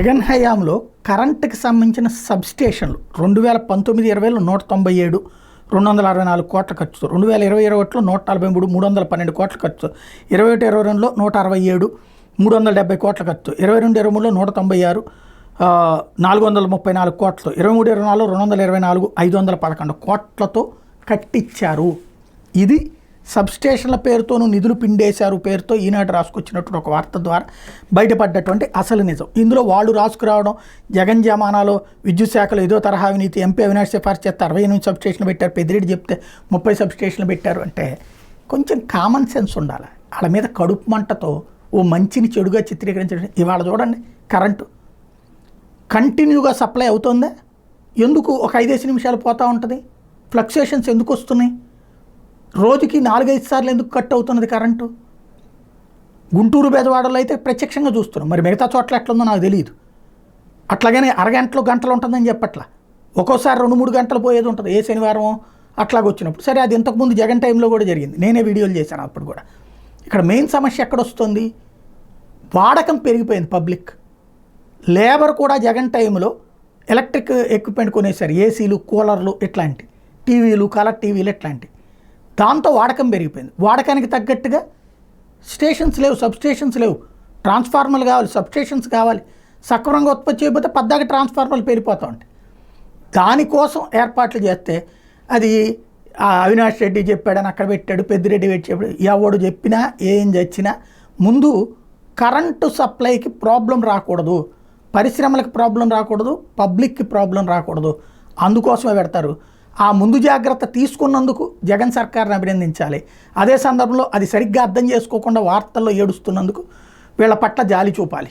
జగన్ హయాంలో కరెంటుకి సంబంధించిన సబ్స్టేషన్లు 2019-20లో 197, 264 కోట్ల ఖర్చుతో, 2020-21లో 143, 312 కోట్ల ఖర్చుతో, 21-22లో 167, 370 కోట్ల ఖర్చుతో, 22-23లో 196, 434 కోట్లతో, 23-24లో 224, 511 కోట్లతో కట్టించారు. ఇది సబ్స్టేషన్ల పేరుతోనూ నిధులు పిండేశారు పేరుతో ఈనాడు రాసుకొచ్చినటువంటి ఒక వార్త ద్వారా బయటపడ్డటువంటి అసలు నిజం. ఇందులో వాళ్ళు రాసుకురావడం, జగన్ జమానాలో విద్యుత్ శాఖలో ఏదో తరహా అవినీతి, ఎంపీ అవినాష్ సిఫార్సు చేస్తే 68 సబ్స్టేషన్లు పెట్టారు, పెద్దిరెడ్డి చెప్తే 30 సబ్స్టేషన్లు పెట్టారు అంటే కొంచెం కామన్ సెన్స్ ఉండాలి. వాళ్ళ మీద కడుపు మంటతో ఓ మంచిని చెడుగా చిత్రీకరించడం. ఇవాళ చూడండి, కరెంటు కంటిన్యూగా సప్లై అవుతుందా? ఎందుకు ఒక 5-5 నిమిషాలు పోతూ ఉంటుంది? ఫ్లక్చుయేషన్స్ ఎందుకు వస్తున్నాయి? రోజుకి 4-5 సార్లు ఎందుకు కట్ అవుతున్నది కరెంటు? గుంటూరు బెజవాడలో అయితే ప్రత్యక్షంగా చూస్తున్నాం, మరి మిగతా చోట్ల ఎట్లుందో నాకు తెలియదు. అట్లాగనే అరగంటలో గంటలు ఉంటుందని చెప్పట్లా, ఒక్కోసారి 2-3 గంటలు పోయేది ఉంటుంది ఏ శనివారం అట్లాగ వచ్చినప్పుడు. సరే, అది ఇంతకుముందు జగన్ టైంలో కూడా జరిగింది, నేనే వీడియోలు చేశాను అప్పుడు కూడా. ఇక్కడ మెయిన్ సమస్య ఎక్కడొస్తుంది? వాడకం పెరిగిపోయింది. పబ్లిక్ లేబర్ కూడా జగన్ టైంలో ఎలక్ట్రిక్ ఎక్విప్మెంట్ కొనేసారు, ఏసీలు, కూలర్లు, ఇట్లాంటి టీవీలు, కలర్ టీవీలు ఇట్లాంటి. దాంతో వాడకం పెరిగిపోయింది. వాడకానికి తగ్గట్టుగా స్టేషన్స్ లేవు, సబ్స్టేషన్స్ లేవు. ట్రాన్స్ఫార్మర్లు కావాలి, సబ్స్టేషన్స్ కావాలి. సక్రమంగా ఉత్పత్తి చేయకపోతే పద్దాక ట్రాన్స్ఫార్మర్లు పెరిగిపోతూ ఉంటాయి. దానికోసం ఏర్పాట్లు చేస్తే అది అవినాష్ రెడ్డి చెప్పాడని అక్కడ పెట్టాడు, పెద్దిరెడ్డి చెప్పాడు, ఎవడు చెప్పినా ఏం చచ్చినా ముందు కరెంటు సప్లైకి ప్రాబ్లం రాకూడదు, పరిశ్రమలకు ప్రాబ్లం రాకూడదు, పబ్లిక్కి ప్రాబ్లం రాకూడదు, అందుకోసమే పెడతారు. ఆ ముందు జాగ్రత్త తీసుకున్నందుకు జగన్ సర్కార్ని అభినందించాలి. అదే సందర్భంలో అది సరిగ్గా అర్థం చేసుకోకుండా వార్తల్లో ఏడుస్తున్నందుకు వీళ్ళ పట్ల జాలి చూపాలి.